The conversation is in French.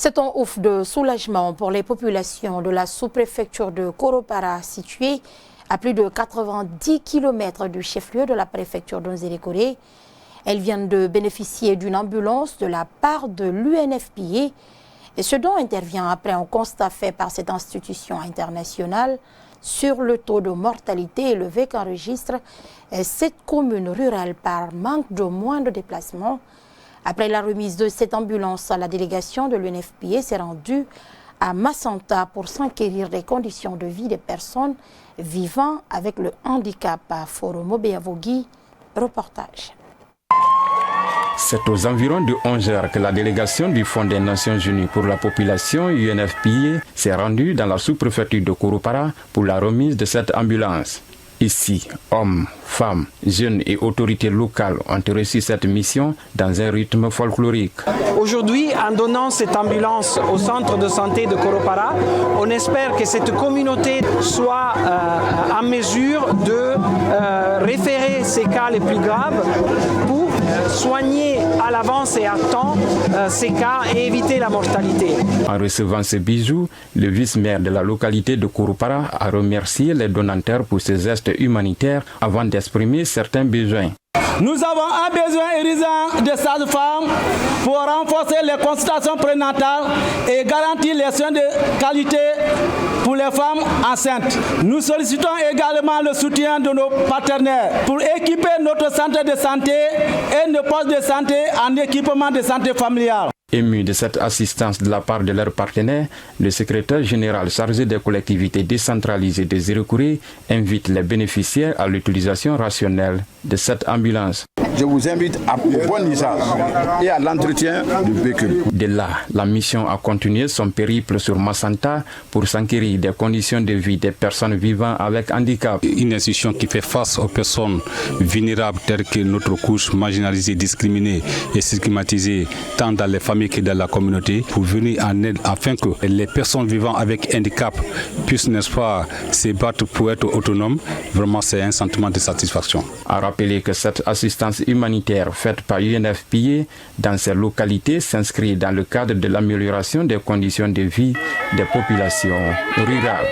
C'est un ouf de soulagement pour les populations de la sous-préfecture de Koropara, située à plus de 90 km du chef-lieu de la préfecture d'Onzéré-Koré. Elles viennent de bénéficier d'une ambulance de la part de l'UNFPA. Et ce don intervient après un constat fait par cette institution internationale sur le taux de mortalité élevé qu'enregistre cette commune rurale par manque de moyens de déplacement. Après la remise de cette ambulance, la délégation de l'UNFPA s'est rendue à Massanta pour s'enquérir des conditions de vie des personnes vivant avec le handicap. À Foromo Béavogui, reportage. C'est aux environs de 11 heures que la délégation du Fonds des Nations Unies pour la population UNFPA s'est rendue dans la sous-préfecture de Koropara pour la remise de cette ambulance. Ici, hommes, femmes, jeunes et autorités locales ont reçu cette mission dans un rythme folklorique. Aujourd'hui, en donnant cette ambulance au centre de santé de Koropara, on espère que cette communauté soit en mesure de référer ces cas les plus graves pour soigner à l'avance et à temps ces cas et éviter la mortalité. En recevant ce bijou, le vice-maire de la localité de Koropara a remercié les donateurs pour ces gestes humanitaires avant d'exprimer certains besoins. Nous avons un besoin urgent de sages-femmes pour renforcer les consultations prénatales et garantir les soins de qualité pour les femmes enceintes. Nous sollicitons également le soutien de nos partenaires pour équiper notre centre de santé et nos postes de santé en équipement de santé familiale. Ému de cette assistance de la part de leurs partenaires, le secrétaire général chargé des collectivités décentralisées de Zéro-Koré invite les bénéficiaires à l'utilisation rationnelle de cette ambulance. Je vous invite au bon usage et à l'entretien du véhicule. De là, la mission a continué son périple sur Massanta pour s'enquérir des conditions de vie des personnes vivant avec handicap. Une institution qui fait face aux personnes vulnérables telles que notre couche marginalisée, discriminée et stigmatisée, tant dans les familles que dans la communauté, pour venir en aide afin que les personnes vivant avec handicap puissent, n'est-ce pas, se battre pour être autonomes. Vraiment, c'est un sentiment de satisfaction. À rappeler que cette assistance humanitaire faite par UNFPA dans ces localités s'inscrit dans le cadre de l'amélioration des conditions de vie des populations rurales.